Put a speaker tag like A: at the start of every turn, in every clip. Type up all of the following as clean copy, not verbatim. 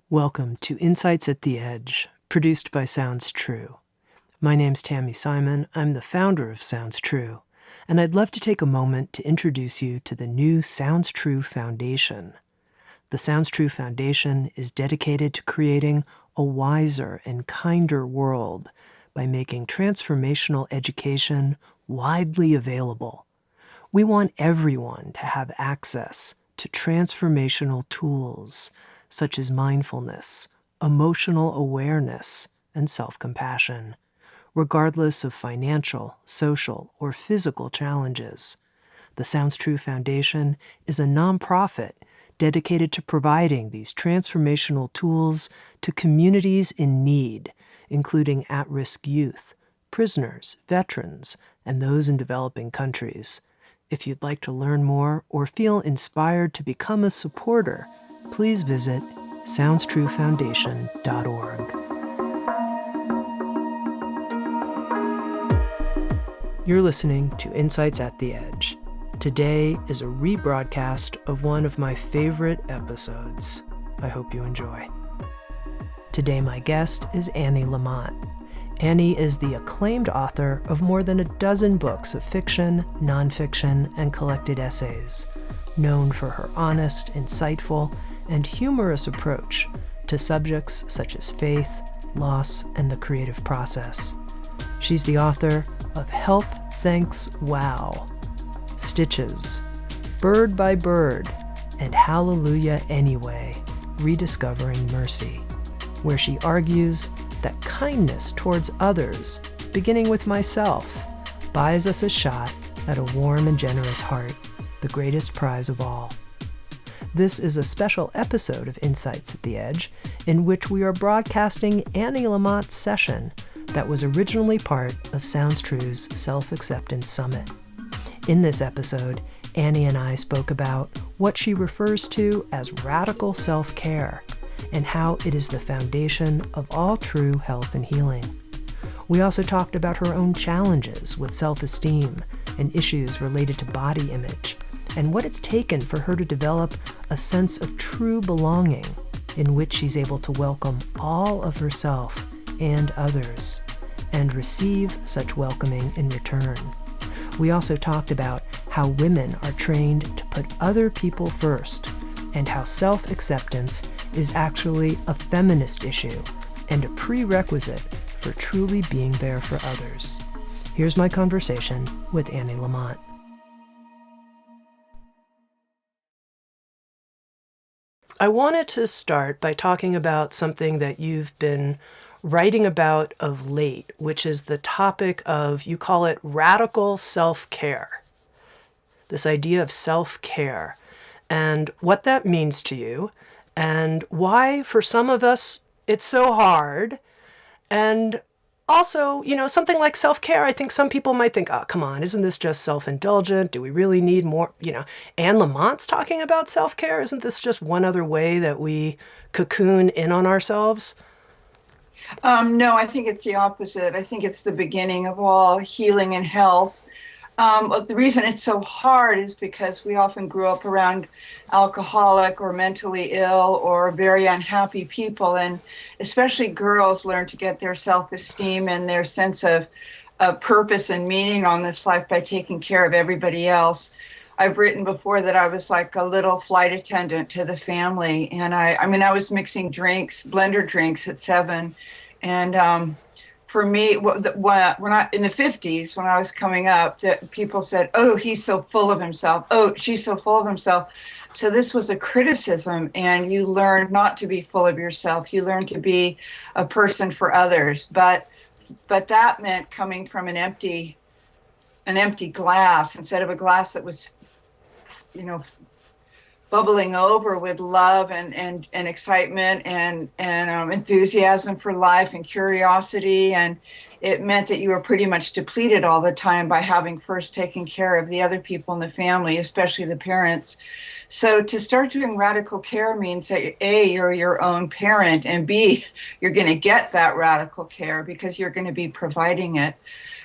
A: Welcome to Insights at the Edge, produced by Sounds True. My name's Tami Simon. I'm the founder of Sounds True, and I'd love to take a moment to introduce you to the new Sounds True Foundation. The Sounds True Foundation is dedicated to creating a wiser and kinder world by making transformational education widely available. We want everyone to have access to transformational tools such as mindfulness, emotional awareness, and self-compassion, regardless of financial, social, or physical challenges. The Sounds True Foundation is a nonprofit dedicated to providing these transformational tools to communities in need, including at-risk youth, prisoners, veterans, and those in developing countries. If you'd like to learn more or feel inspired to become a supporter, please visit SoundsTrueFoundation.org. You're listening to Insights at the Edge. Today is a rebroadcast of one of my favorite episodes. I hope you enjoy. Today my guest is Annie Lamott. Annie is the acclaimed author of more than a dozen books of fiction, nonfiction, and collected essays, known for her honest, insightful, and humorous approach to subjects such as faith, loss, and the creative process. She's the author of Help, Thanks, Wow, Stitches, Bird by Bird, and Hallelujah Anyway, Rediscovering Mercy, where she argues that kindness towards others, beginning with myself, buys us a shot at a warm and generous heart, the greatest prize of all. This is a special episode of Insights at the Edge, in which we are broadcasting Annie Lamott's session that was originally part of Sounds True's Self-Acceptance Summit. In this episode, Annie and I spoke about what she refers to as radical self-care, and how it is the foundation of all true health and healing. We also talked about her own challenges with self-esteem and issues related to body image, and what it's taken for her to develop a sense of true belonging in which she's able to welcome all of herself and others, and receive such welcoming in return. We also talked about how women are trained to put other people first, and how self-acceptance is actually a feminist issue and a prerequisite for truly being there for others. Here's my conversation with Annie Lamott. I wanted to start by talking about something that you've been writing about of late, which is the topic of, you call it radical self-care. This idea of self-care and what that means to you, and why for some of us it's so hard. And also, something like self-care, I think some people might think, oh, come on, isn't this just self-indulgent? Do we really need more? Anne Lamott's talking about self-care. Isn't this just one other way that we cocoon in on ourselves?
B: No, I think it's the opposite. I think it's the beginning of all healing and health. The reason it's so hard is because we often grew up around alcoholic or mentally ill or very unhappy people, and especially girls learn to get their self-esteem and their sense of purpose and meaning on this life by taking care of everybody else. I've written before that I was like a little flight attendant to the family, and I was mixing drinks, blender drinks at 7, and for me, when I in the 50s, when I was coming up, that people said, "Oh, he's so full of himself. Oh, she's so full of himself." So this was a criticism, and you learn not to be full of yourself. You learn to be a person for others. But that meant coming from an empty glass instead of a glass that was, bubbling over with love and excitement and enthusiasm for life and curiosity. And it meant that you were pretty much depleted all the time by having first taken care of the other people in the family, especially the parents. So to start doing radical care means that A, you're your own parent, and B, you're going to get that radical care because you're going to be providing it.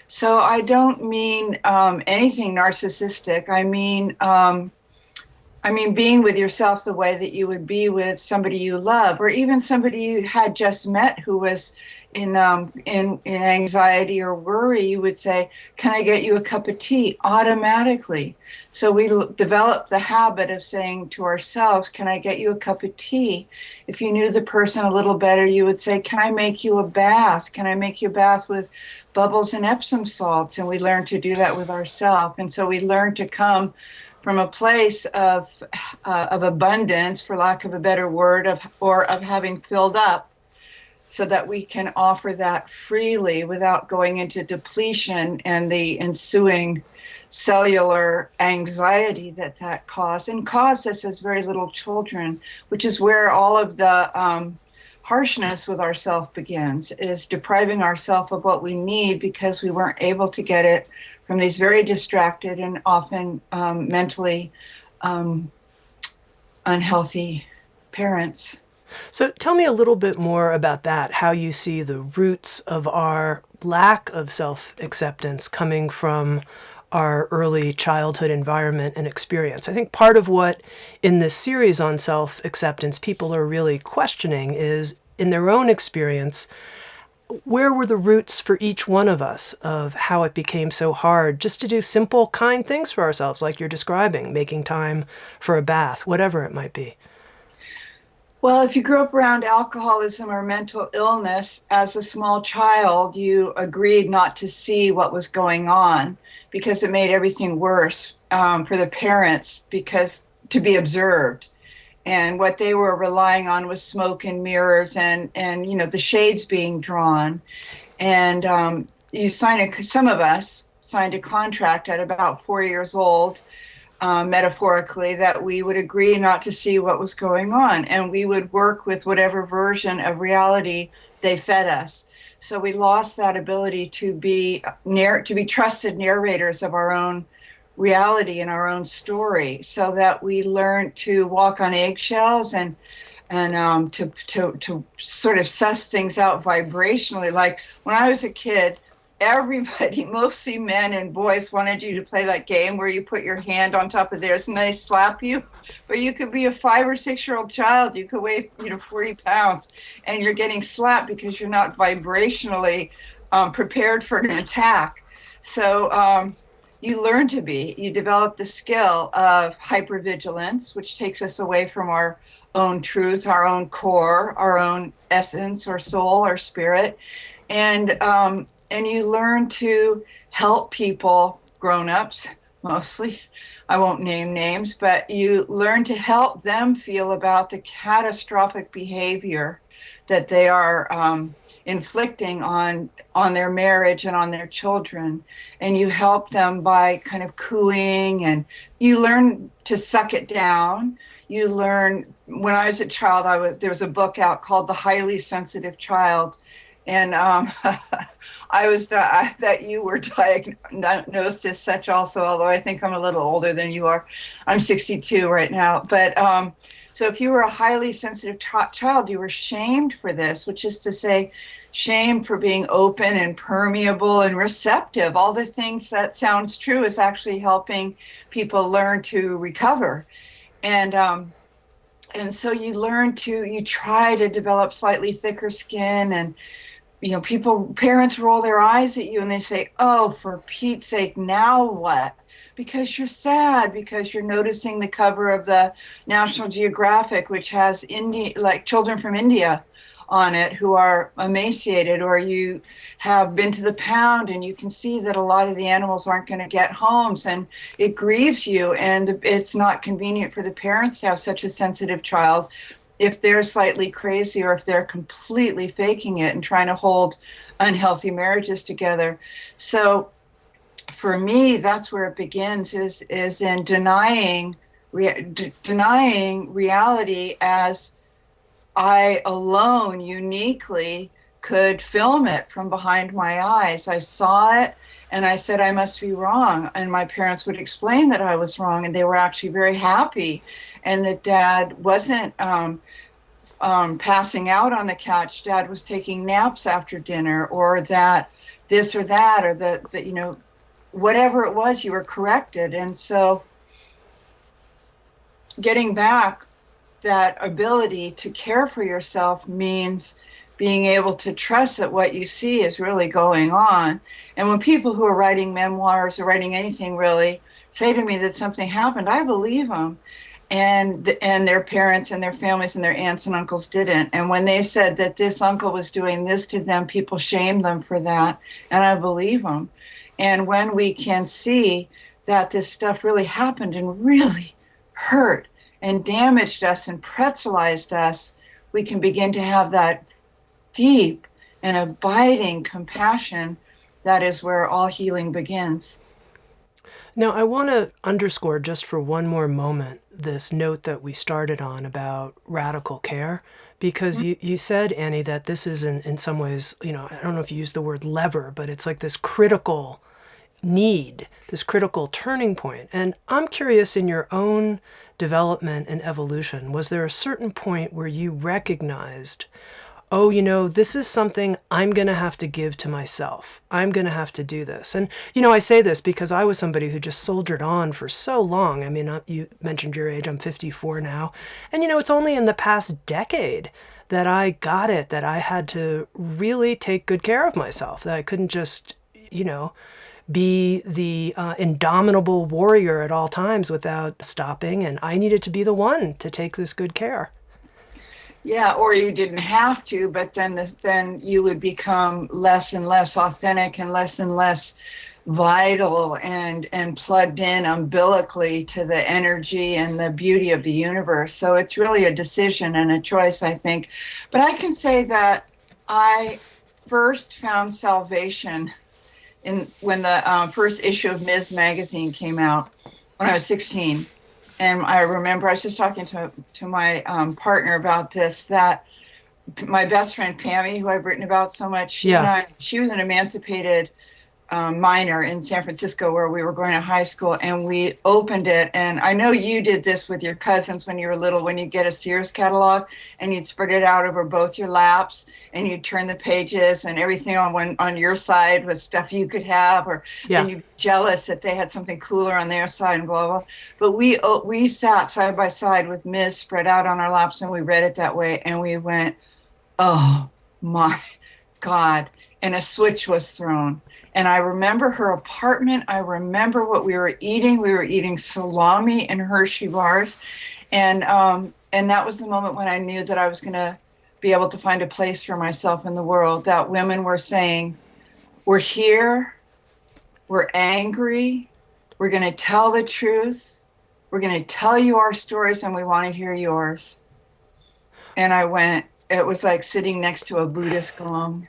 B: So I don't mean anything narcissistic. I I mean, being with yourself the way that you would be with somebody you love, or even somebody you had just met who was in anxiety or worry, you would say, "Can I get you a cup of tea?" Automatically. So we developed the habit of saying to ourselves, "Can I get you a cup of tea?" If you knew the person a little better, you would say, "Can I make you a bath? Can I make you a bath with bubbles and Epsom salts?" And we learn to do that with ourselves. And so we learn to come from a place of abundance, for lack of a better word, of having filled up, so that we can offer that freely without going into depletion and the ensuing cellular anxiety that caused us as very little children, which is where all of the harshness with ourself begins, is depriving ourselves of what we need because we weren't able to get it from these very distracted and often mentally unhealthy parents.
A: So tell me a little bit more about that, how you see the roots of our lack of self-acceptance coming from our early childhood environment and experience. I think part of what in this series on self-acceptance people are really questioning is, in their own experience, where were the roots for each one of us of how it became so hard just to do simple, kind things for ourselves, like you're describing, making time for a bath, whatever it might be.
B: Well, if you grew up around alcoholism or mental illness as a small child, you agreed not to see what was going on because it made everything worse for the parents, because to be observed. And what they were relying on was smoke and mirrors and the shades being drawn. And some of us signed a contract at about 4 years old, metaphorically, that we would agree not to see what was going on, and we would work with whatever version of reality they fed us. So we lost that ability to be trusted narrators of our own reality and our own story, so that we learned to walk on eggshells and to sort of suss things out vibrationally. Like when I was a kid, everybody, mostly men and boys, wanted you to play that game where you put your hand on top of theirs and they slap you. But you could be a 5 or 6 year old child. You could weigh 40 pounds and you're getting slapped because you're not vibrationally prepared for an attack. So you develop the skill of hypervigilance, which takes us away from our own truth, our own core, our own essence or soul or spirit. And you learn to help people, grown-ups mostly, I won't name names, but you learn to help them feel about the catastrophic behavior that they are inflicting on their marriage and on their children. And you help them by kind of cooing, and you learn to suck it down. You learn, when I was a child, there was a book out called The Highly Sensitive Child. And I bet you were diagnosed as such also, although I think I'm a little older than you are. I'm 62 right now. But so if you were a highly sensitive child, you were shamed for this, which is to say, shamed for being open and permeable and receptive. All the things that sounds true is actually helping people learn to recover. And so you try to develop slightly thicker skin, and parents roll their eyes at you and they say, "Oh, for Pete's sake, now what?" Because you're sad, because you're noticing the cover of the National Geographic, which has children from India on it who are emaciated, or you have been to the pound and you can see that a lot of the animals aren't going to get homes, and it grieves you, and it's not convenient for the parents to have such a sensitive child if they're slightly crazy or if they're completely faking it and trying to hold unhealthy marriages together. So for me, that's where it begins, is in denying reality as I alone uniquely could film it from behind my eyes. I saw it and I said, I must be wrong. And my parents would explain that I was wrong, and they were actually very happy. And that Dad wasn't passing out on the couch. Dad was taking naps after dinner, or that this or that, or that whatever it was, you were corrected. And so getting back that ability to care for yourself means being able to trust that what you see is really going on. And when people who are writing memoirs or writing anything really say to me that something happened, I believe them. And their parents and their families and their aunts and uncles didn't. And when they said that this uncle was doing this to them, people shamed them for that. And I believe them. And when we can see that this stuff really happened and really hurt and damaged us and pretzelized us, we can begin to have that deep and abiding compassion. That is where all healing begins.
A: Now, I want to underscore just for one more moment this note that we started on about radical care, because you said, Annie, that this is in some ways, I don't know if you used the word lever, but it's like this critical need, this critical turning point. And I'm curious, in your own development and evolution, was there a certain point where you recognized, oh, this is something I'm going to have to give to myself. I'm going to have to do this. And, I say this because I was somebody who just soldiered on for so long. I mean, you mentioned your age. I'm 54 now. And, it's only in the past decade that I got it, that I had to really take good care of myself, that I couldn't just, be the indomitable warrior at all times without stopping. And I needed to be the one to take this good care.
B: Yeah, or you didn't have to, but then you would become less and less authentic and less vital and plugged in umbilically to the energy and the beauty of the universe. So it's really a decision and a choice, I think. But I can say that I first found salvation when the first issue of Ms. Magazine came out when I was 16. And I remember I was just talking to my partner about this, that my best friend, Pammy, who I've written about so much, she was an emancipated minor in San Francisco where we were going to high school, and we opened it. And I know you did this with your cousins when you were little, when you get a Sears catalog and you'd spread it out over both your laps and you'd turn the pages, and everything on your side was stuff you could have, or then you'd be jealous that they had something cooler on their side and blah, blah. But we sat side by side with Ms. spread out on our laps, and we read it that way, and we went, oh my God. And a switch was thrown. And I remember her apartment. I remember what we were eating. We were eating salami and Hershey bars. And that was the moment when I knew that I was going to be able to find a place for myself in the world, that women were saying, we're here, we're angry, we're going to tell the truth, we're going to tell you our stories, and we want to hear yours. And I went, it was like sitting next to a Buddhist gong.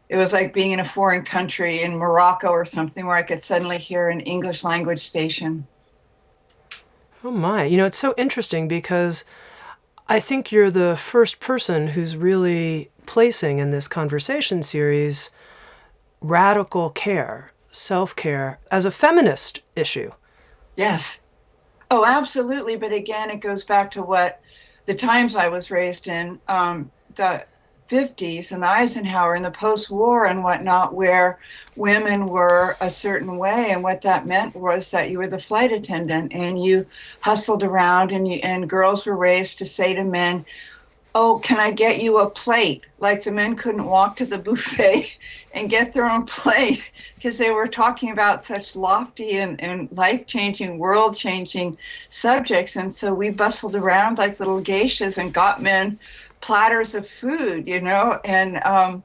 B: It was like being in a foreign country in Morocco or something, where I could suddenly hear an English language station.
A: Oh my, it's so interesting, because I think you're the first person who's really placing in this conversation series radical care, self-care, as a feminist issue.
B: Yes. Oh, absolutely. But again, it goes back to what the times I was raised in, the 50s and the Eisenhower and the post-war and whatnot, where women were a certain way, and what that meant was that you were the flight attendant and you hustled around, and girls were raised to say to men, oh, can I get you a plate? Like the men couldn't walk to the buffet and get their own plate because they were talking about such lofty and life-changing, world-changing subjects. And so we bustled around like little geishas and got men platters of food, and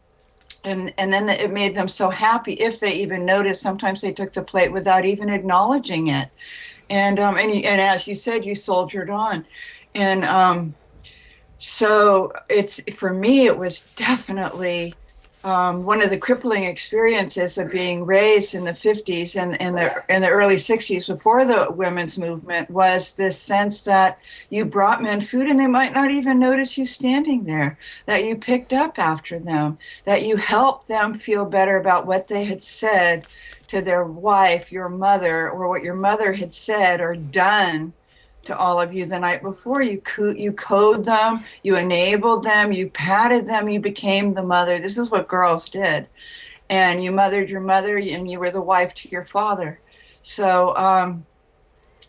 B: then it made them so happy if they even noticed. Sometimes they took the plate without even acknowledging it, and as you said, you soldiered on, and so it's, for me, it was definitely one of the crippling experiences of being raised in the 50s and in the early 60s before the women's movement, was this sense that you brought men food and they might not even notice you standing there, that you picked up after them, that you helped them feel better about what they had said to their wife, your mother, or what your mother had said or done to all of you the night before. You code them, you enabled them, you patted them, you became the mother. This is what girls did. And you mothered your mother, and you were the wife to your father. So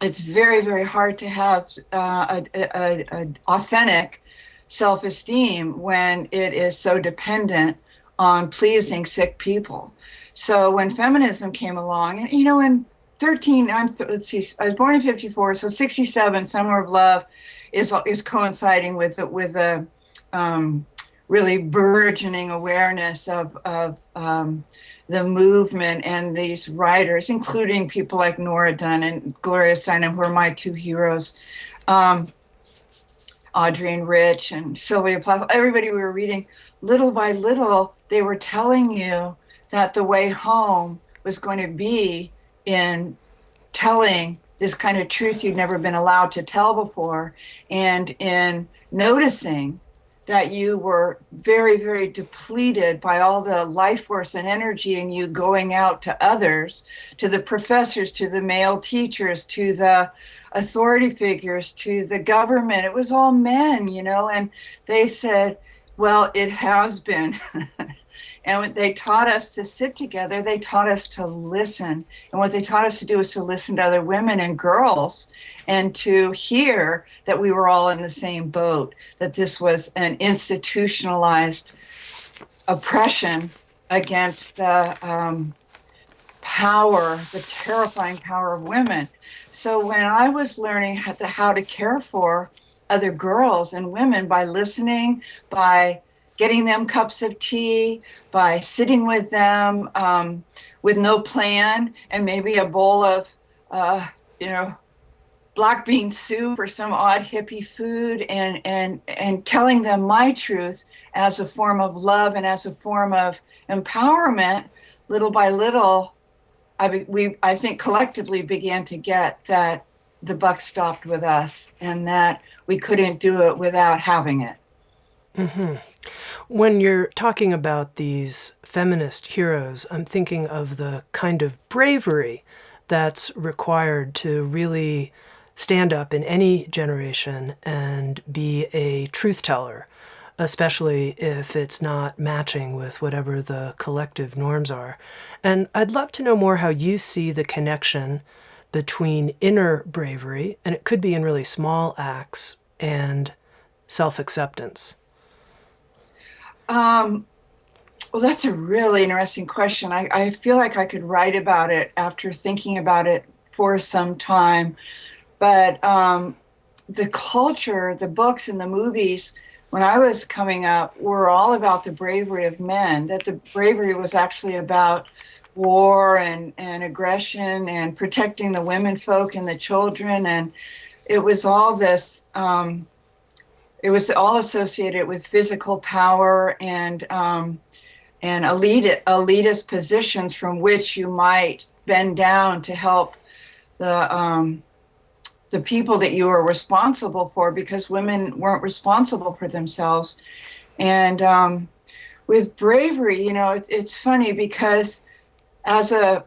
B: it's very, very hard to have a authentic self-esteem when it is so dependent on pleasing sick people. So when feminism came along, and in 13, let's see, I was born in 54, so 67, Summer of Love is coinciding with a really burgeoning awareness of the movement and these writers, including people like Nora Dunn and Gloria Steinem, who are my two heroes, Audrey and Rich and Sylvia Plath, everybody we were reading. Little by little, they were telling you that the way home was going to be in telling this kind of truth you'd never been allowed to tell before, and in noticing that you were very, very depleted by all the life force and energy in you going out to others, to the professors, to the male teachers, to the authority figures, to the government. It was all men, and they said, well, it has been. And when they taught us to sit together, they taught us to listen. And what they taught us to do is to listen to other women and girls and to hear that we were all in the same boat, that this was an institutionalized oppression against power, the terrifying power of women. So when I was learning how to care for other girls and women by listening, by getting them cups of tea, by sitting with them with no plan and maybe a bowl of, black bean soup or some odd hippie food, and telling them my truth as a form of love and as a form of empowerment. Little by little, I think collectively began to get that the buck stopped with us and that we couldn't do it without having it.
A: Mm-hmm. When you're talking about these feminist heroes, I'm thinking of the kind of bravery that's required to really stand up in any generation and be a truth teller, especially if it's not matching with whatever the collective norms are. And I'd love to know more how you see the connection between inner bravery, and it could be in really small acts, and self-acceptance.
B: Well, that's a really interesting question. I feel like I could write about it after thinking about it for some time. But the culture, the books and the movies, when I was coming up, were all about the bravery of men, that the bravery was actually about war and aggression and protecting the women folk and the children. And it was all this, it was all associated with physical power and elitist positions from which you might bend down to help the people that you were responsible for, because women weren't responsible for themselves. And with bravery, it's funny because as a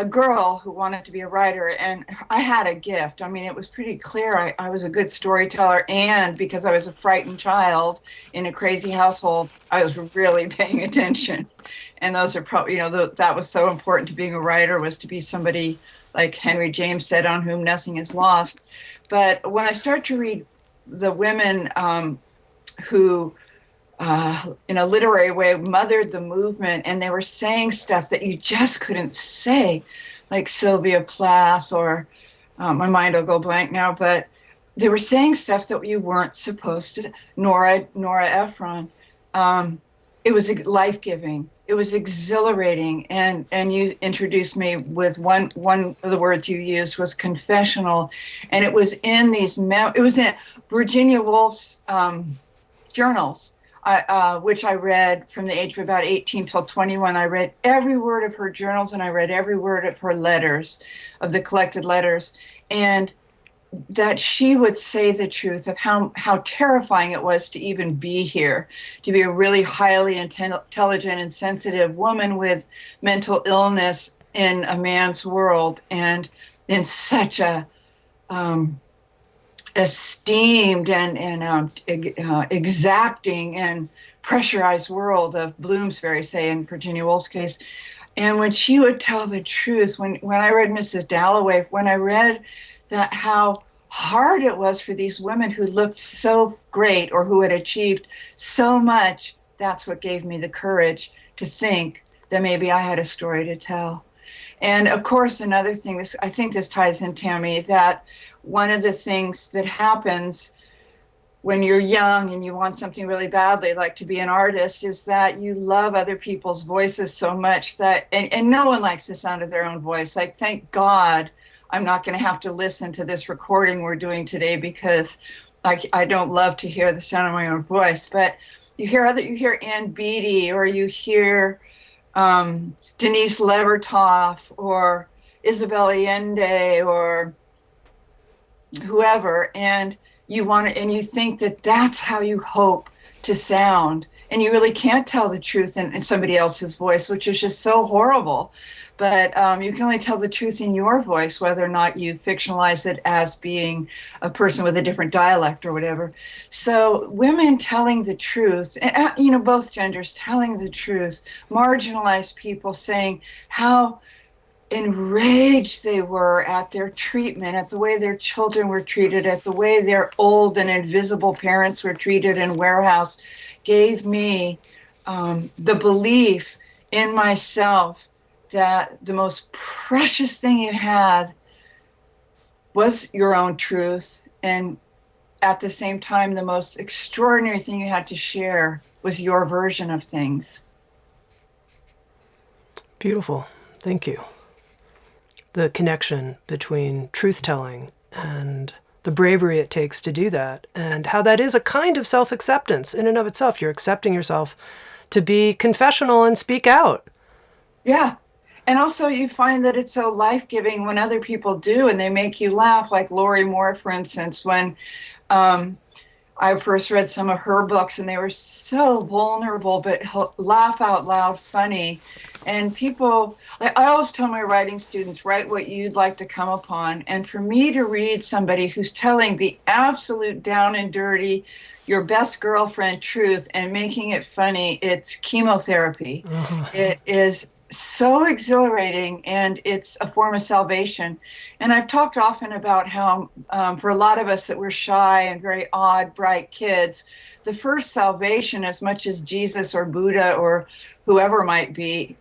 B: girl who wanted to be a writer, and I had a gift. I mean, it was pretty clear I was a good storyteller, and because I was a frightened child in a crazy household, I was really paying attention. And those are probably, that was so important to being a writer, was to be somebody, like Henry James said, on whom nothing is lost. But when I start to read the women who, in a literary way, mothered the movement, and they were saying stuff that you just couldn't say, like Sylvia Plath, or my mind will go blank now, but they were saying stuff that you weren't supposed to. Nora Ephron. It was life-giving. It was exhilarating, and you introduced me with one of the words you used was confessional, and it was in these it was in Virginia Woolf's journals, which I read from the age of about 18 till 21. I read every word of her journals, and I read every word of her letters, of the collected letters, and that she would say the truth of how terrifying it was to even be here, to be a really highly intelligent and sensitive woman with mental illness in a man's world, and in such a esteemed and exacting and pressurized world of Bloomsbury, say, in Virginia Woolf's case. And when she would tell the truth, when I read Mrs. Dalloway, when I read that how hard it was for these women who looked so great or who had achieved so much, that's what gave me the courage to think that maybe I had a story to tell. And of course, another thing, I think this ties in, Tami, that one of the things that happens when you're young and you want something really badly, like to be an artist, is that you love other people's voices so much that, and no one likes the sound of their own voice. Like, thank God I'm not going to have to listen to this recording we're doing today, because I don't love to hear the sound of my own voice. But you hear Ann Beattie, or you hear Denise Levertov, or Isabel Allende, or whoever, and you want to, and you think that that's how you hope to sound, and you really can't tell the truth in somebody else's voice, which is just so horrible. But you can only tell the truth in your voice, whether or not you fictionalize it as being a person with a different dialect or whatever. So women telling the truth, and both genders telling the truth, marginalized people saying how enraged they were at their treatment, at the way their children were treated, at the way their old and invisible parents were treated in warehouse, gave me the belief in myself that the most precious thing you had was your own truth, and at the same time, the most extraordinary thing you had to share was your version of things.
A: Beautiful. Thank you. The connection between truth-telling and the bravery it takes to do that, and how that is a kind of self-acceptance in and of itself. You're accepting yourself to be confessional and speak out.
B: Yeah. And also you find that it's so life-giving when other people do and they make you laugh, like Lori Moore, for instance, when I first read some of her books, and they were so vulnerable, but laugh out loud funny. And people, I always tell my writing students, write what you'd like to come upon. And for me to read somebody who's telling the absolute down and dirty, your best girlfriend truth and making it funny, it's chemotherapy. Uh-huh. It is so exhilarating, and it's a form of salvation. And I've talked often about how for a lot of us that we're shy and very odd, bright kids, the first salvation, as much as Jesus or Buddha or whoever might be,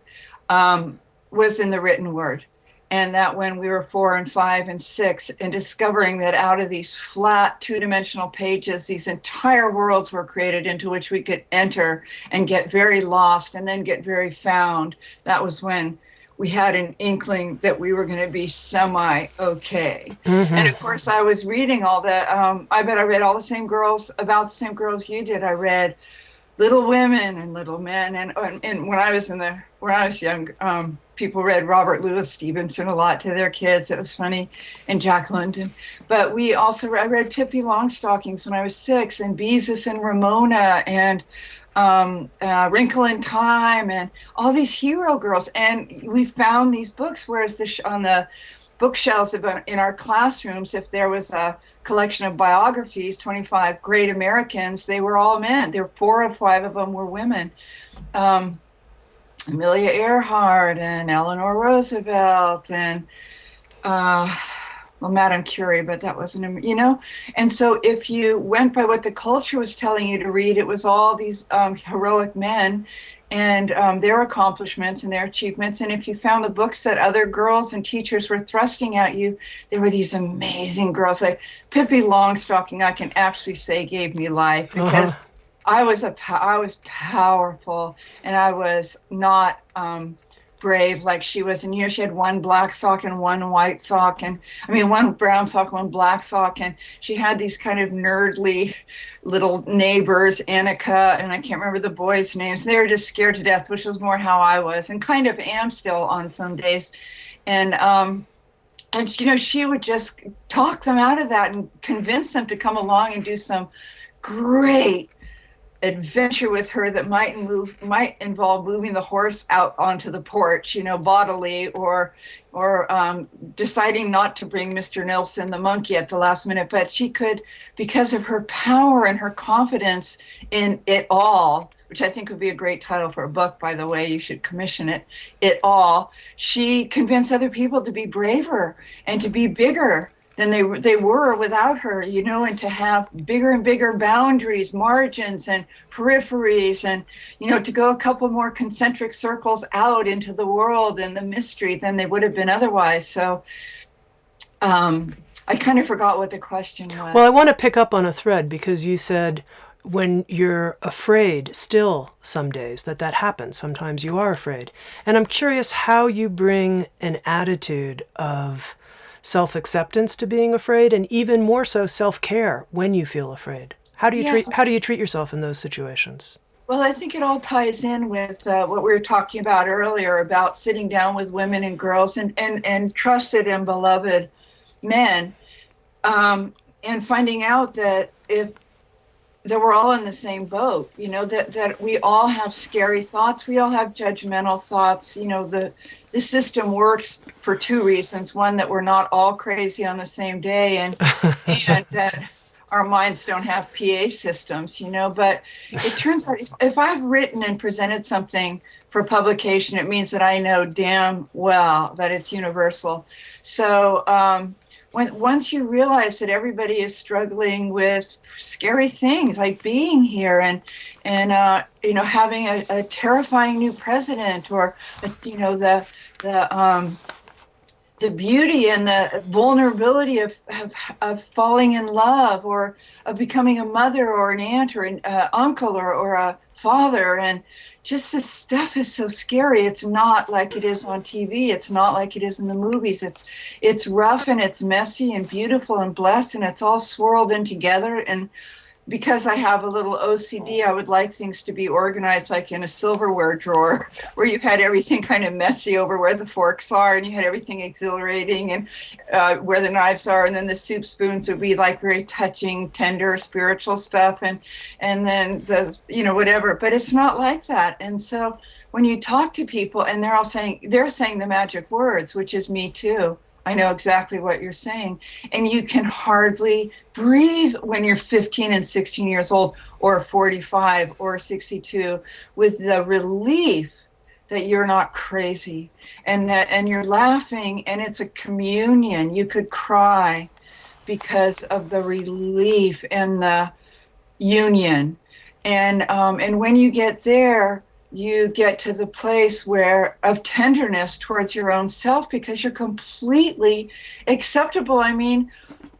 B: was in the written word. And that when we were 4 and 5 and 6, and discovering that out of these flat two-dimensional pages, these entire worlds were created into which we could enter and get very lost and then get very found. That was when we had an inkling that we were going to be semi-okay. Mm-hmm. And of course, I was reading all that. I bet I read all the same girls, about the same girls you did. I read Little Women and Little Men. And when I was young, people read Robert Louis Stevenson a lot to their kids. It was funny, and Jack London. But I read Pippi Longstockings when I was 6, and Beezus and Ramona, and Wrinkle in Time, and all these hero girls. And we found these books, whereas on the bookshelves in our classrooms, if there was a collection of biographies, 25 great Americans, they were all men. There were 4 or 5 of them were women. Amelia Earhart and Eleanor Roosevelt and Madame Curie, but that wasn't, And so if you went by what the culture was telling you to read, it was all these heroic men and their accomplishments and their achievements. And if you found the books that other girls and teachers were thrusting at you, there were these amazing girls. Like Pippi Longstocking, I can actually say gave me life, because I was powerful, and I was not brave like she was. And she had one black sock and one white sock, and one brown sock, one black sock, and she had these kind of nerdly little neighbors, Annika, and I can't remember the boys' names. They were just scared to death, which was more how I was, and kind of am still on some days. And she would just talk them out of that and convince them to come along and do some great adventure with her that might involve moving the horse out onto the porch, bodily, or deciding not to bring Mr. Nilsson the monkey at the last minute. But she could, because of her power and her confidence in it all, which I think would be a great title for a book, by the way, you should commission it all. She convinced other people to be braver and to be bigger than they were without her, and to have bigger and bigger boundaries, margins and peripheries, and, to go a couple more concentric circles out into the world and the mystery than they would have been otherwise. So I kind of forgot what the question was.
A: Well, I want to pick up on a thread because you said when you're afraid, still some days that happens. Sometimes you are afraid. And I'm curious how you bring an attitude of self-acceptance to being afraid, and even more so self-care when you feel afraid. How do you treat yourself in those situations?
B: Well, I think it all ties in with what we were talking about earlier about sitting down with women and girls and trusted and beloved men, and finding out that we're all in the same boat, that we all have scary thoughts, we all have judgmental thoughts. The system works for two reasons: one, that we're not all crazy on the same day, and that our minds don't have PA systems, But it turns out if I've written and presented something for publication, it means that I know damn well that it's universal. So once you realize that everybody is struggling with scary things like being here and having a terrifying new president, or the beauty and the vulnerability of falling in love, or of becoming a mother or an aunt or an uncle or a father, and just this stuff is so scary. It's not like it is on TV. It's not like it is in the movies. It's rough and it's messy and beautiful and blessed, and it's all swirled in together. And because I have a little OCD, I would like things to be organized like in a silverware drawer, where you had everything kind of messy over where the forks are, and you had everything exhilarating and where the knives are, and then the soup spoons would be like very touching, tender, spiritual stuff, and then the whatever. But it's not like that. And so when you talk to people and they're saying the magic words, which is me too. I know exactly what you're saying. And you can hardly breathe when you're 15 and 16 years old, or 45 or 62, with the relief that you're not crazy and you're laughing, and it's a communion. You could cry because of the relief and the union. And when you get there, you get to the place of tenderness towards your own self, because you're completely acceptable. I mean,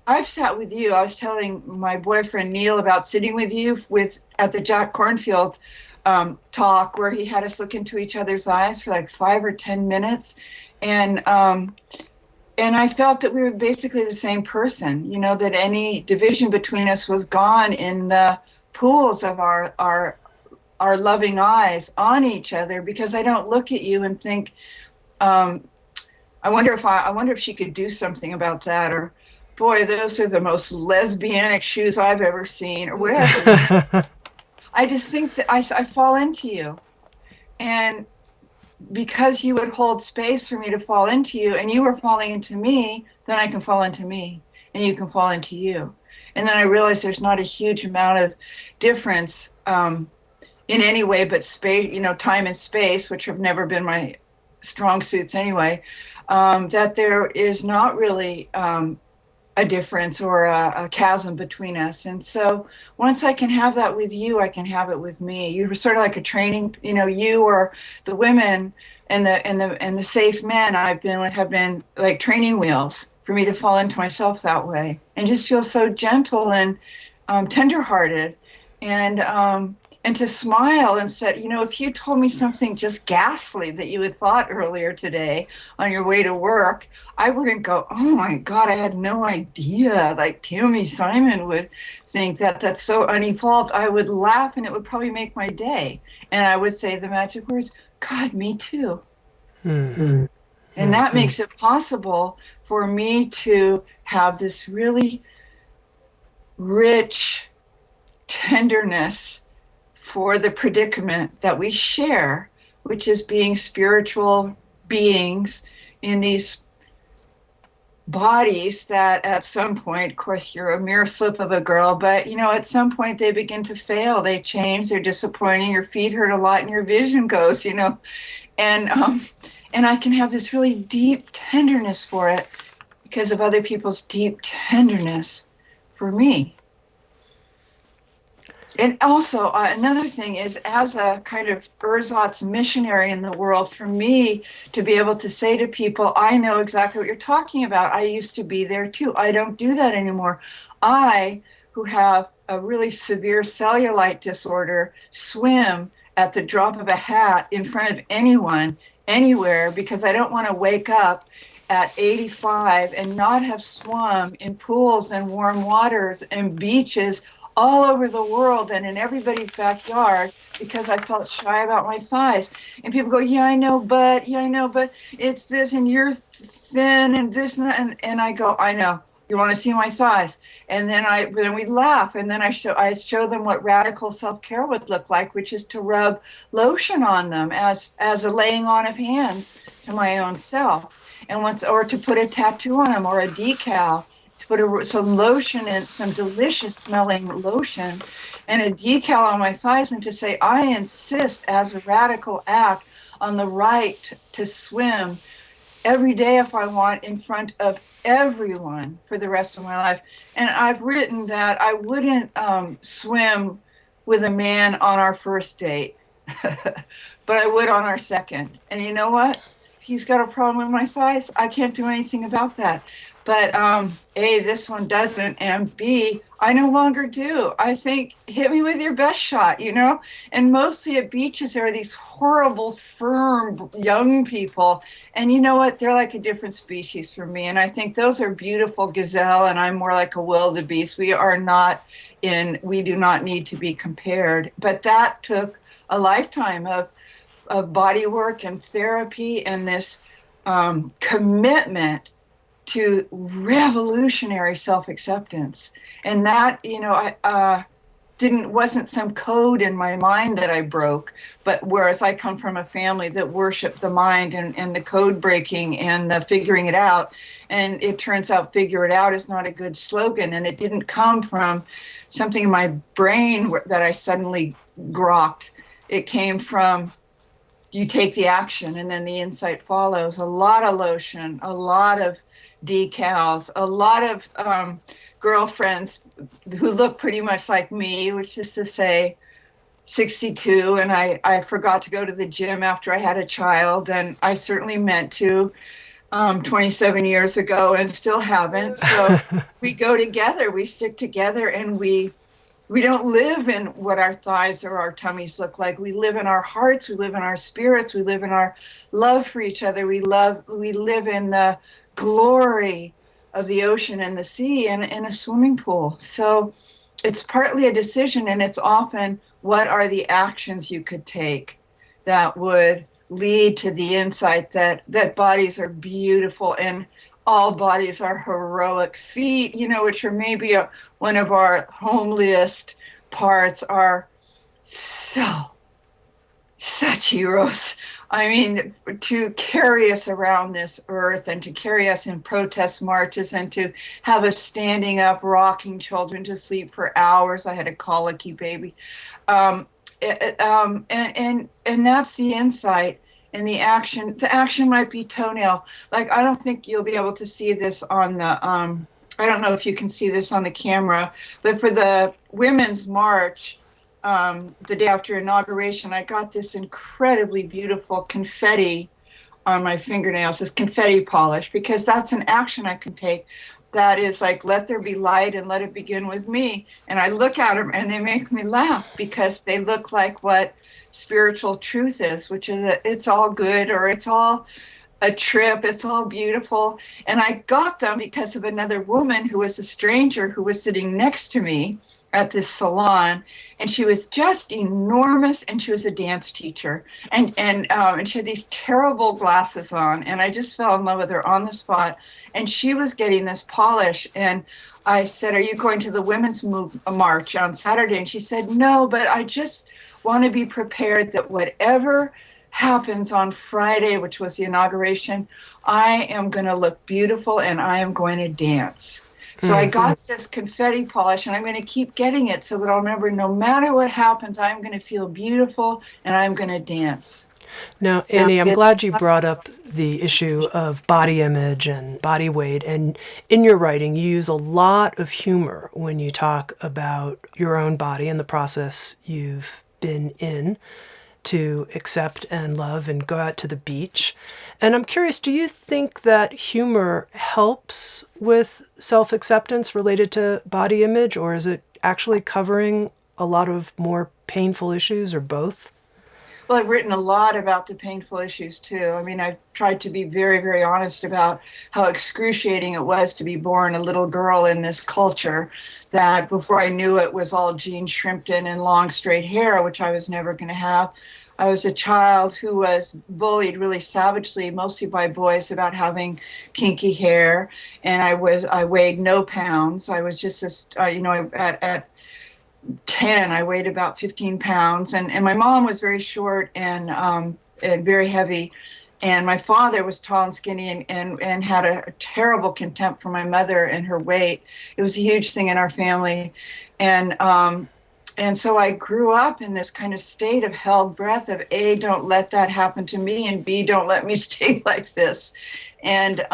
B: I've sat with you. I was telling my boyfriend Neil about sitting with you at the Jack Kornfield talk, where he had us look into each other's eyes for like 5 or 10 minutes, and I felt that we were basically the same person. That any division between us was gone in the pools of our loving eyes on each other, because I don't look at you and think, I wonder if she could do something about that, or boy, those are the most lesbianic shoes I've ever seen, or whatever. I just think that I fall into you, and because you would hold space for me to fall into you, and you were falling into me, then I can fall into me, and you can fall into you. And then I realized there's not a huge amount of difference in any way but space, time and space, which have never been my strong suits anyway, that there is not really a difference or a chasm between us. And so once I can have that with you, I can have it with me. You're sort of like a training, you or the women and the safe men I've been with have been like training wheels for me to fall into myself that way, and just feel so gentle and tenderhearted, and to smile and say, if you told me something just ghastly that you had thought earlier today on your way to work, I wouldn't go, oh my God, I had no idea. Like Tami Simon would think that's so unevolved. I would laugh, and it would probably make my day. And I would say the magic words, God, me too. Mm-hmm. And that makes it possible for me to have this really rich tenderness for the predicament that we share, which is being spiritual beings in these bodies that at some point, of course, you're a mere slip of a girl, but at some point they begin to fail. They change, they're disappointing, your feet hurt a lot and your vision goes, and and I can have this really deep tenderness for it because of other people's deep tenderness for me. And also, another thing is, as a kind of ersatz missionary in the world, for me to be able to say to people, I know exactly what you're talking about. I used to be there too. I don't do that anymore. I, who have a really severe cellulite disorder, swim at the drop of a hat in front of anyone, anywhere, because I don't want to wake up at 85 and not have swum in pools and warm waters and beaches all over the world and in everybody's backyard because I felt shy about my size. And people go, yeah, I know, but it's this and you're thin and this and that. And I go, I know. You want to see my size? And then we laugh, and then I show them what radical self-care would look like, which is to rub lotion on them as a laying on of hands to my own self, or to put a tattoo on them or a decal, to put some lotion in, some delicious smelling lotion and a decal on my thighs, and to say, I insist as a radical act on the right to swim every day if I want in front of everyone for the rest of my life. And I've written that I wouldn't swim with a man on our first date, but I would on our second. And you know what? He's got a problem with my size. I can't do anything about that. But A, this one doesn't, and B, I no longer do. I think, hit me with your best shot, And mostly at beaches, there are these horrible, firm, young people. And you know what? They're like a different species for me. And I think those are beautiful gazelle, and I'm more like a wildebeest. We do not need to be compared. But that took a lifetime of body work and therapy and this commitment to revolutionary self-acceptance. And that, wasn't some code in my mind that I broke, but whereas I come from a family that worshiped the mind and the code breaking and the figuring it out. And it turns out figure it out is not a good slogan. And it didn't come from something in my brain that I suddenly grokked. It came from, you take the action and then the insight follows. A lot of lotion, a lot of decals, a lot of girlfriends who look pretty much like me, which is to say 62, and I forgot to go to the gym after I had a child, and I certainly meant to 27 years ago and still haven't. So we go together, we stick together, and we don't live in what our thighs or our tummies look like. We live in our hearts, we live in our spirits, we live in our love for each other. We live in the glory of the ocean and the sea and in a swimming pool. So it's partly a decision, and it's often what are the actions you could take that would lead to the insight that bodies are beautiful and all bodies are heroic. Feet, which are maybe one of our homeliest parts, are such heroes. I mean, to carry us around this earth and to carry us in protest marches and to have us standing up, rocking children to sleep for hours. I had a colicky baby. And that's the insight. And the action might be toenail. Like, I don't think you'll be able to see this on the, I don't know if you can see this on the camera, but for the Women's March, the day after inauguration, I got this incredibly beautiful confetti on my fingernails, this confetti polish, because that's an action I can take. That is like, let there be light and let it begin with me. And I look at them and they make me laugh because they look like what spiritual truth is, which is that it's all good, or it's all a trip, it's all beautiful. And I got them because of another woman who was a stranger who was sitting next to me at this salon, and she was just enormous, and she was a dance teacher, and she had these terrible glasses on, and I just fell in love with her on the spot. And she was getting this polish, and I said, are you going to the Women's March on Saturday? And she said, no, but I just want to be prepared that whatever happens on Friday, which was the inauguration, I am going to look beautiful and I am going to dance. So I got this confetti polish, and I'm going to keep getting it so that I'll remember no matter what happens, I'm going to feel beautiful and I'm going to dance.
A: Now, Annie, I'm glad you brought up the issue of body image and body weight. And in your writing, you use a lot of humor when you talk about your own body and the process you've been in to accept and love and go out to the beach. And I'm curious, do you think that humor helps with self-acceptance related to body image, or is it actually covering a lot of more painful issues, or both?
B: Well, I've written a lot about the painful issues too. I mean, I've tried to be very, very honest about how excruciating it was to be born a little girl in this culture that before I knew it was all Jean Shrimpton and long straight hair, which I was never going to have. I was a child who was bullied really savagely, mostly by boys, about having kinky hair, and I weighed no pounds. I was just this, at 10, I weighed about 15 pounds, and my mom was very short and very heavy, and my father was tall and skinny and had a terrible contempt for my mother and her weight. It was a huge thing in our family, and so I grew up in this kind of state of held breath of A, don't let that happen to me, and B, don't let me stay like this. And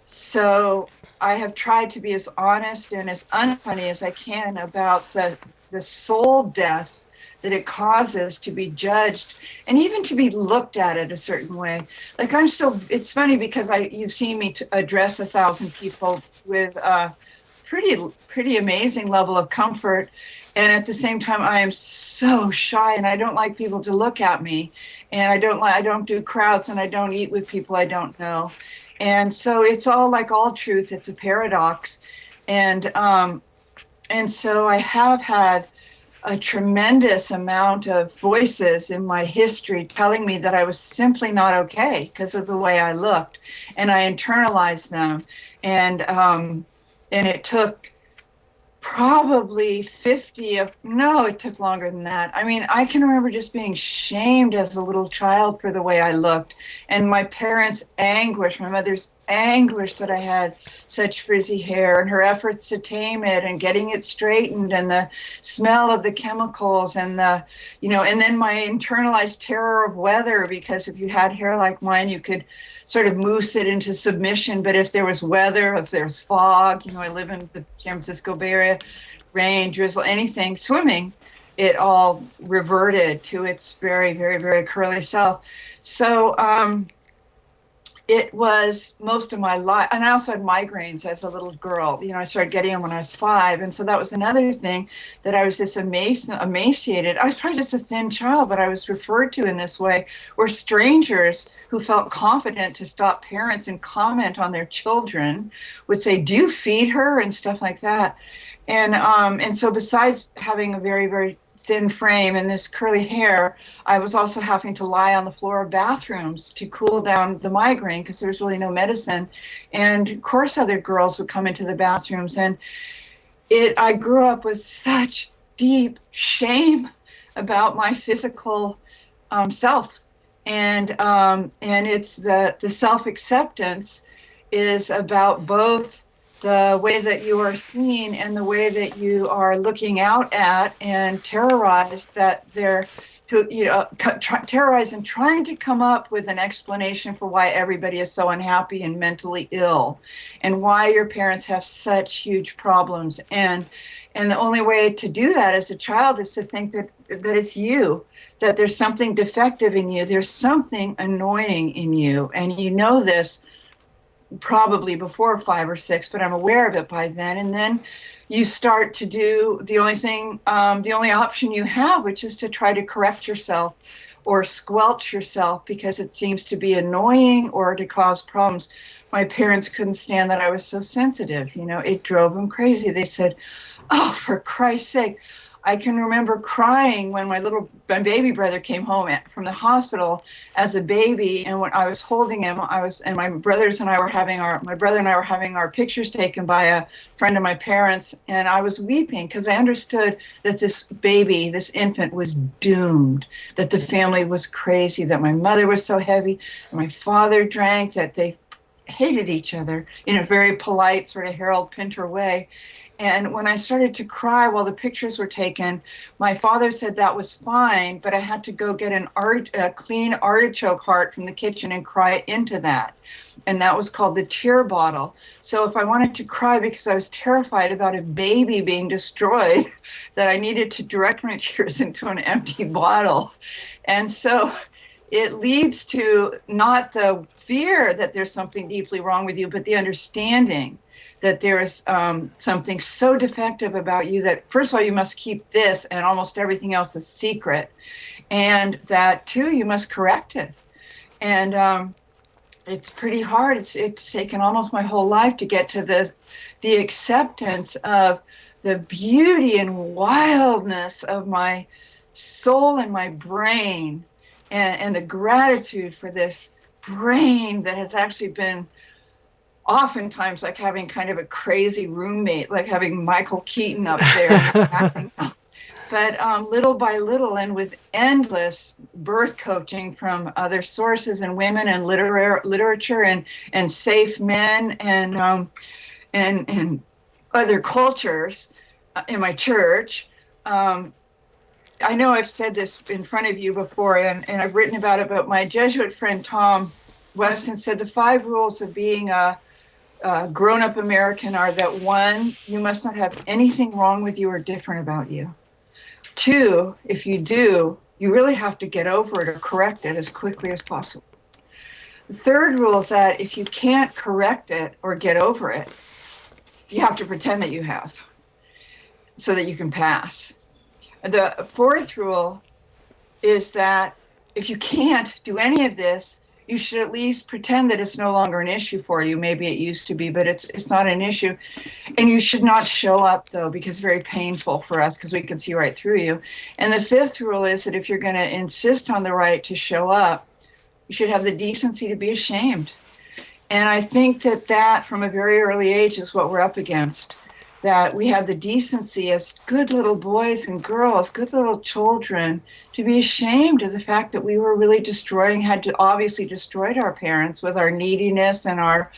B: so I have tried to be as honest and as unfunny as I can about the soul death that it causes to be judged and even to be looked at it a certain way. Like it's funny because you've seen me address 1,000 people with a pretty amazing level of comfort. And at the same time, I am so shy and I don't like people to look at me. And I don't do crowds and I don't eat with people I don't know. And so it's all like all truth. It's a paradox. And so I have had a tremendous amount of voices in my history telling me that I was simply not okay because of the way I looked. And I internalized them. And it took probably it took longer than that. I mean, I can remember just being shamed as a little child for the way I looked, and my parents' anguish, my mother's anguish that I had such frizzy hair, and her efforts to tame it and getting it straightened, and the smell of the chemicals, and and then my internalized terror of weather, because if you had hair like mine, you could sort of moose it into submission. But if there was weather, if there's fog, I live in the San Francisco Bay Area, rain, drizzle, anything, swimming, it all reverted to its very, very, very curly self. So it was most of my life. And I also had migraines as a little girl. I started getting them when I was 5. And so that was another thing, that I was just emaciated. I was probably just a thin child, but I was referred to in this way, where strangers who felt confident to stop parents and comment on their children would say, "Do you feed her?" and stuff like that. And so besides having a very, very thin frame and this curly hair, I was also having to lie on the floor of bathrooms to cool down the migraine because there was really no medicine. And of course, other girls would come into the bathrooms, and I grew up with such deep shame about my physical self, and it's the self-acceptance is about both the way that you are seen and the way that you are looking out at and terrorized, that they're terrorized and trying to come up with an explanation for why everybody is so unhappy and mentally ill, and why your parents have such huge problems. And the only way to do that as a child is to think that it's you, that there's something defective in you, there's something annoying in you, and this probably before 5 or 6, but I'm aware of it by then. And then you start to do the only option you have, which is to try to correct yourself or squelch yourself because it seems to be annoying or to cause problems. My parents couldn't stand that I was so sensitive. It drove them crazy. They said, "Oh, for Christ's sake, I can remember crying when my baby brother came home from the hospital as a baby, and when I was holding him, and my brother and I were having our pictures taken by a friend of my parents, and I was weeping because I understood that this baby, this infant, was doomed, that the family was crazy, that my mother was so heavy, and my father drank, that they hated each other in a very polite sort of Harold Pinter way. And when I started to cry while the pictures were taken, my father said that was fine, but I had to go get a clean artichoke heart from the kitchen and cry into that. And that was called the tear bottle. So if I wanted to cry because I was terrified about a baby being destroyed, that I needed to direct my tears into an empty bottle. And so it leads to not the fear that there's something deeply wrong with you, but the understanding that there is something so defective about you that, first of all, you must keep this and almost everything else a secret. And that, too, you must correct it. And it's pretty hard. It's taken almost my whole life to get to the acceptance of the beauty and wildness of my soul and my brain, and the gratitude for this brain that has actually been oftentimes like having kind of a crazy roommate, like having Michael Keaton up there. But little by little, and with endless birth coaching from other sources and women and literature and safe men and other cultures in my church. I know I've said this in front of you before, and I've written about it, but my Jesuit friend Tom Weston said the 5 rules of being a grown-up American are that 1, you must not have anything wrong with you or different about you. 2, if you do, you really have to get over it or correct it as quickly as possible. The 3rd rule is that if you can't correct it or get over it, you have to pretend that you have so that you can pass. The 4th rule is that if you can't do any of this, you should at least pretend that it's no longer an issue for you. Maybe it used to be, but it's not an issue. And you should not show up, though, because it's very painful for us because we can see right through you. And the 5th rule is that if you're going to insist on the right to show up, you should have the decency to be ashamed. And I think that from a very early age is what we're up against. That we have the decency as good little boys and girls, good little children, to be ashamed of the fact that we were really had obviously destroyed our parents with our neediness and our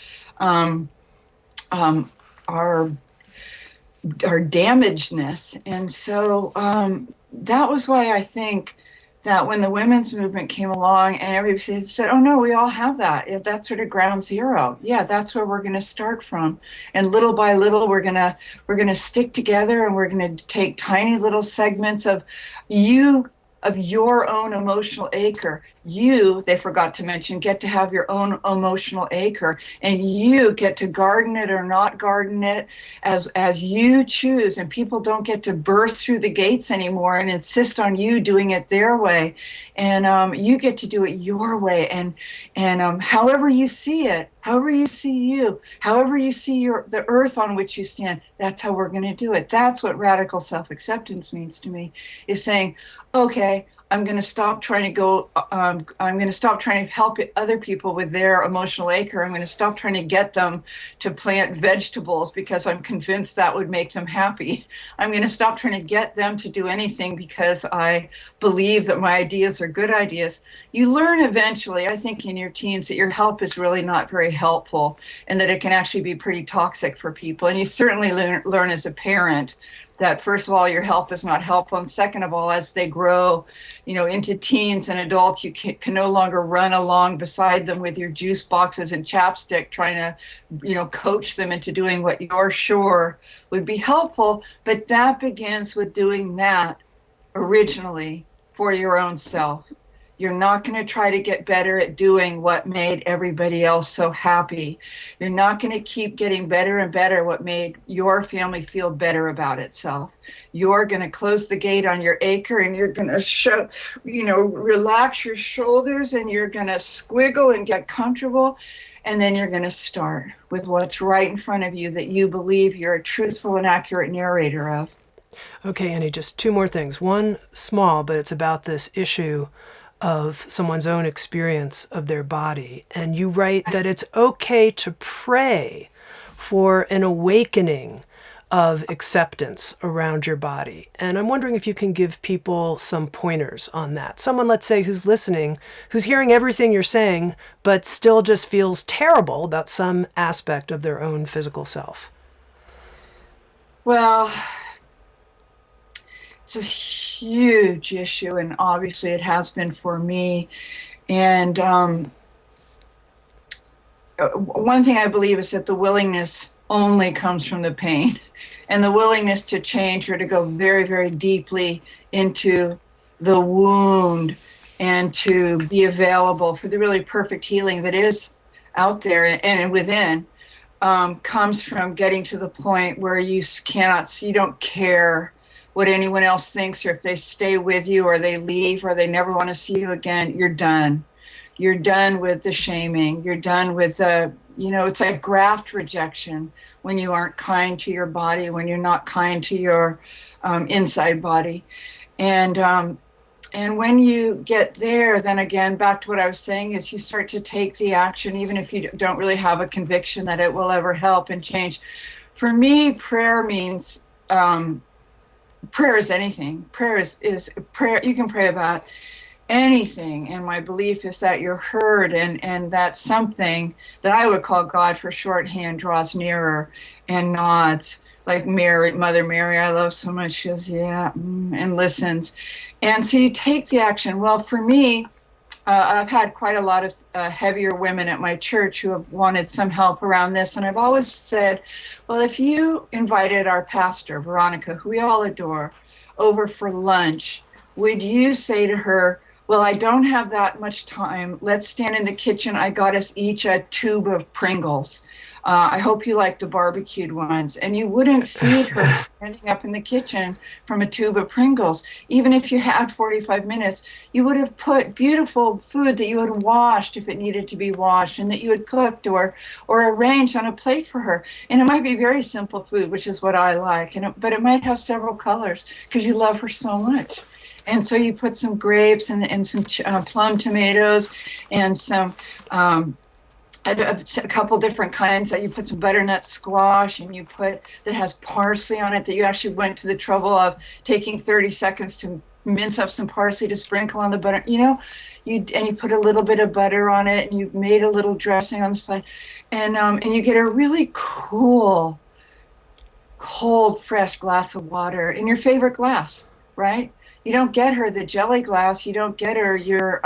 B: damagedness. And so that was why I think that when the women's movement came along and everybody said, oh no, we all have that. That's sort of ground zero. Yeah, that's where we're going to start from. And little by little, we're going to stick together, and we're going to take tiny little segments of your own emotional acre. They forgot to mention, get to have your own emotional acre, and you get to garden it or not garden it as you choose. And people don't get to burst through the gates anymore and insist on you doing it their way. And you get to do it your way. And however you see it, however you see you, however you see the earth on which you stand, that's how we're going to do it. That's what radical self-acceptance means to me, is saying, okay, I'm going to stop trying to help other people with their emotional acre. I'm going to stop trying to get them to plant vegetables because I'm convinced that would make them happy. I'm going to stop trying to get them to do anything because I believe that my ideas are good ideas. You learn eventually, I think in your teens, that your help is really not very helpful and that it can actually be pretty toxic for people. And you certainly learn as a parent that, first of all, your help is not helpful. And second of all, as they grow, into teens and adults, you can no longer run along beside them with your juice boxes and chapstick trying to, coach them into doing what you're sure would be helpful. But that begins with doing that originally for your own self. You're not going to try to get better at doing what made everybody else so happy. You're not going to keep getting better and better what made your family feel better about itself. You're going to close the gate on your acre, and you're going to relax your shoulders, and you're going to squiggle and get comfortable. And then you're going to start with what's right in front of you that you believe you're a truthful and accurate narrator of.
A: Okay, Annie, just two more things. One small, but it's about this issue of someone's own experience of their body. And you write that it's okay to pray for an awakening of acceptance around your body. And I'm wondering if you can give people some pointers on that. Someone, let's say, who's listening, who's hearing everything you're saying, but still just feels terrible about some aspect of their own physical self.
B: Well, it's a huge issue, and obviously it has been for me. And one thing I believe is that the willingness only comes from the pain, and the willingness to change or to go very, very deeply into the wound and to be available for the really perfect healing that is out there and within, comes from getting to the point where you don't care what anyone else thinks, or if they stay with you or they leave or they never want to see you again. You're done. You're done with the shaming. You're done with it's like graft rejection when you aren't kind to your body, when you're not kind to your inside body. And when you get there, then again, back to what I was saying, is you start to take the action, even if you don't really have a conviction that it will ever help and change. For me, prayer means, prayer is anything. Prayer is prayer. You can pray about anything. And my belief is that you're heard, and that something that I would call God for shorthand draws nearer and nods. Like Mother Mary, I love so much. She goes, yeah, and listens. And so you take the action. Well, for me, I've had quite a lot of heavier women at my church who have wanted some help around this. And I've always said, well, if you invited our pastor, Veronica, who we all adore, over for lunch, would you say to her, well, I don't have that much time. Let's stand in the kitchen. I got us each a tube of Pringles. I hope you like the barbecued ones. And you wouldn't feed her standing up in the kitchen from a tube of Pringles. Even if you had 45 minutes, you would have put beautiful food that you had washed if it needed to be washed, and that you had cooked or arranged on a plate for her. And it might be very simple food, which is what I like, but it might have several colors because you love her so much. And so you put some grapes and some plum tomatoes and some a couple different kinds. That you put some butternut squash, and you put that has parsley on it, that you actually went to the trouble of taking 30 seconds to mince up some parsley to sprinkle on the butter. You put a little bit of butter on it, and you made a little dressing on the side, and you get a really cool, cold, fresh glass of water in your favorite glass, right? You don't get her the jelly glass. You don't get her your,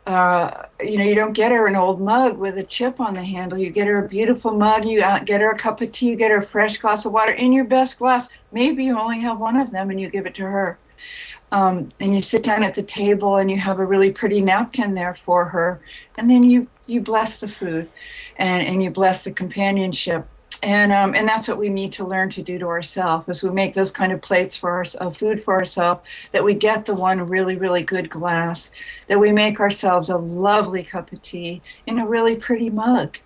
B: you don't get her an old mug with a chip on the handle. You get her a beautiful mug. You get her a cup of tea. You get her a fresh glass of water in your best glass. Maybe you only have one of them, and you give it to her. And you sit down at the table, and you have a really pretty napkin there for her. And then you bless the food, and you bless the companionship. And that's what we need to learn to do to ourselves, as we make those kind of plates for food for ourselves, that we get the one really, really good glass, that we make ourselves a lovely cup of tea in a really pretty mug.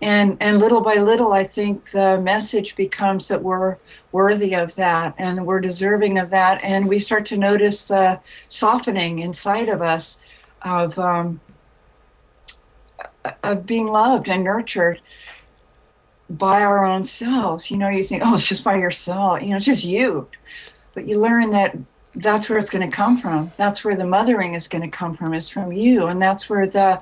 B: And little by little, I think the message becomes that we're worthy of that, and we're deserving of that. And we start to notice the softening inside of us of being loved and nurtured by our own selves. You think, oh, it's just by yourself, it's just you. But you learn that that's where it's going to come from. That's where the mothering is going to come from, is from you. And that's where another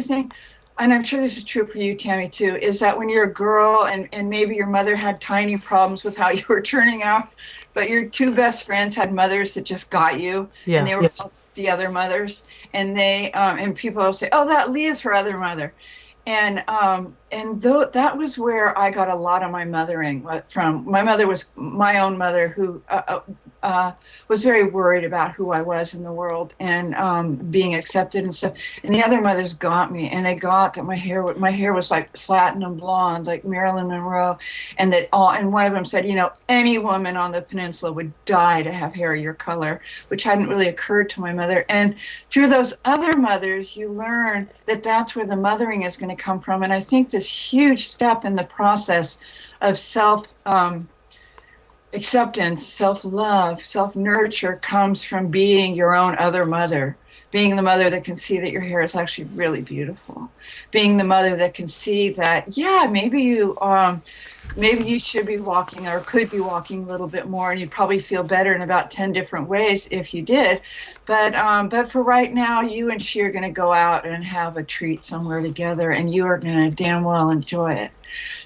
B: thing, and I'm sure this is true for you, Tami, too, is that when you're a girl and maybe your mother had tiny problems with how you were turning out, but your two best friends had mothers that just got you, and they were the other mothers, and and people will say, oh, that Leah's her other mother. And that was where I got a lot of my mothering from. My mother was my own mother, who was very worried about who I was in the world and being accepted and stuff. And the other mothers got me, and they got that my hair was like platinum blonde, like Marilyn Monroe, and one of them said, any woman on the peninsula would die to have hair your color, which hadn't really occurred to my mother. And through those other mothers, you learn that that's where the mothering is going to come from. And I think this huge step in the process of acceptance, self-love, self-nurture comes from being your own other mother, being the mother that can see that your hair is actually really beautiful, being the mother that can see that, yeah, maybe you should be walking or could be walking a little bit more, and you'd probably feel better in about 10 different ways if you did. But for right now, you and she are going to go out and have a treat somewhere together, and you are going to damn well enjoy it.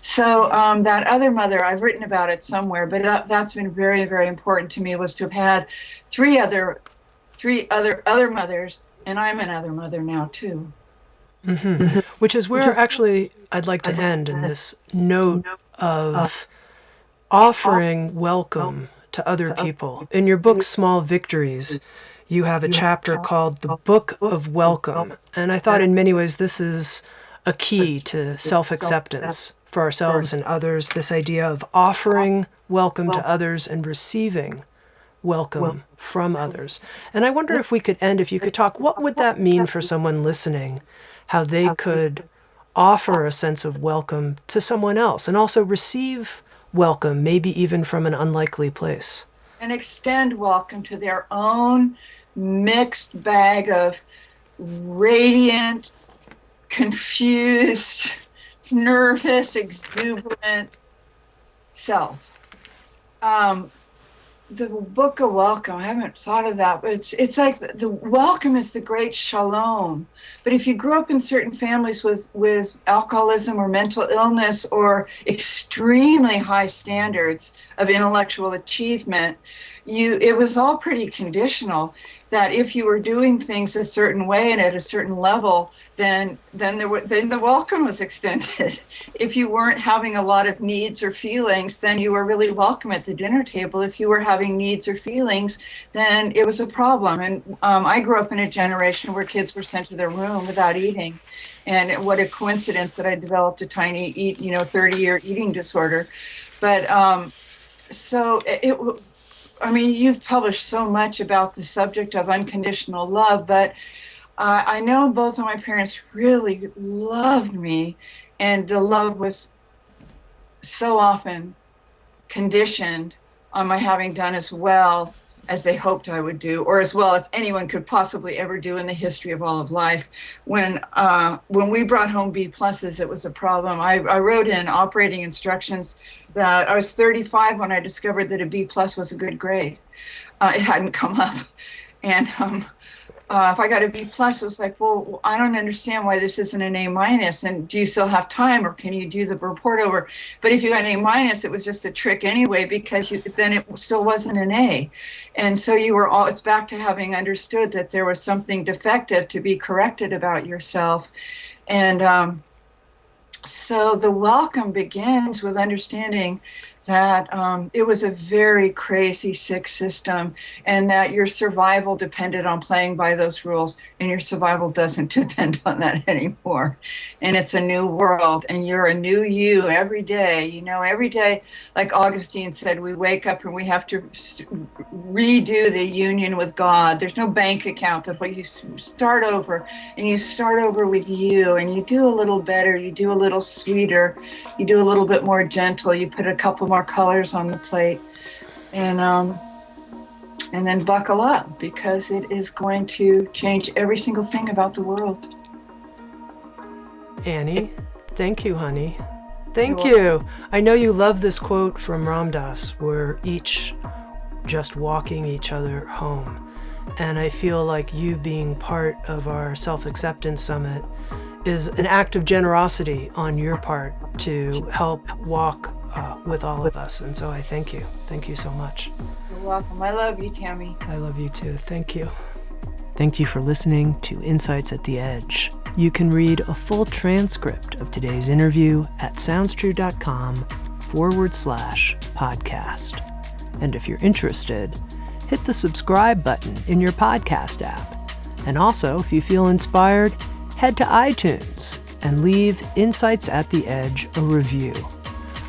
B: So that other mother, I've written about it somewhere, but that's been very, very important to me, was to have had three other mothers, and I'm another mother now too.
A: Mm-hmm. Which is where actually I'd like to end in this note of offering welcome to other people. In your book, Small Victories, you have a chapter called The Book of Welcome. And I thought in many ways this is a key to self-acceptance for ourselves and others, this idea of offering welcome to others and receiving welcome from others. And I wonder if we could end, if you could talk, what would that mean for someone listening, how they could offer a sense of welcome to someone else and also receive welcome, maybe even from an unlikely place.
B: And extend welcome to their own mixed bag of radiant, confused, nervous, exuberant self. The book of welcome, I haven't thought of that, but it's like the welcome is the great shalom. But if you grew up in certain families with alcoholism or mental illness or extremely high standards of intellectual achievement, it was all pretty conditional, that if you were doing things a certain way and at a certain level, then the welcome was extended. If you weren't having a lot of needs or feelings, then you were really welcome at the dinner table. If you were having needs or feelings, then it was a problem. And I grew up in a generation where kids were sent to their room without eating. And what a coincidence that I developed a tiny 30-year eating disorder. But you've published so much about the subject of unconditional love, but I know both of my parents really loved me, and the love was so often conditioned on my having done as well as they hoped I would do, or as well as anyone could possibly ever do in the history of all of life. When we brought home B pluses, it was a problem. I wrote in operating instructions that I was 35 when I discovered that a B plus was a good grade. It hadn't come up. And if I got a B plus, it was like, well, I don't understand why this isn't an A minus. And do you still have time, or can you do the report over? But if you got an A minus, it was just a trick anyway, because then it still wasn't an A. And so it's back to having understood that there was something defective to be corrected about yourself. And so the welcome begins with understanding that it was a very crazy, sick system, and that your survival depended on playing by those rules, and your survival doesn't depend on that anymore. And it's a new world, and you're a new you every day. Every day, like Augustine said, we wake up and we have to redo the union with God. There's no bank account. You start over, and you start over with you, and you do a little better, you do a little sweeter, you do a little bit more gentle, you put a couple more colors on the plate, and then buckle up, because it is going to change every single thing about the world.
A: Annie, thank you, honey. Thank you. I know you love this quote from Ram Dass, we're each just walking each other home. And I feel like you being part of our Self-Acceptance Summit is an act of generosity on your part to help walk with all of us. And so I thank you. Thank you so much.
B: You're welcome. I love you, Tami.
A: I love you too. Thank you. Thank you for listening to Insights at the Edge. You can read a full transcript of today's interview at SoundsTrue.com/podcast. And if you're interested, hit the subscribe button in your podcast app. And also, if you feel inspired, head to iTunes and leave Insights at the Edge a review.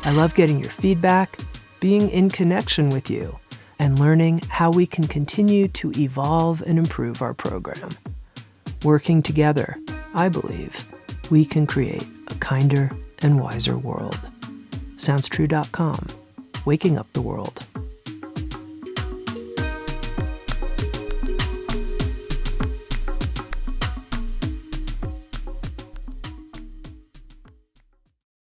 A: I love getting your feedback, being in connection with you, and learning how we can continue to evolve and improve our program. Working together, I believe, we can create a kinder and wiser world. SoundsTrue.com, waking up the world.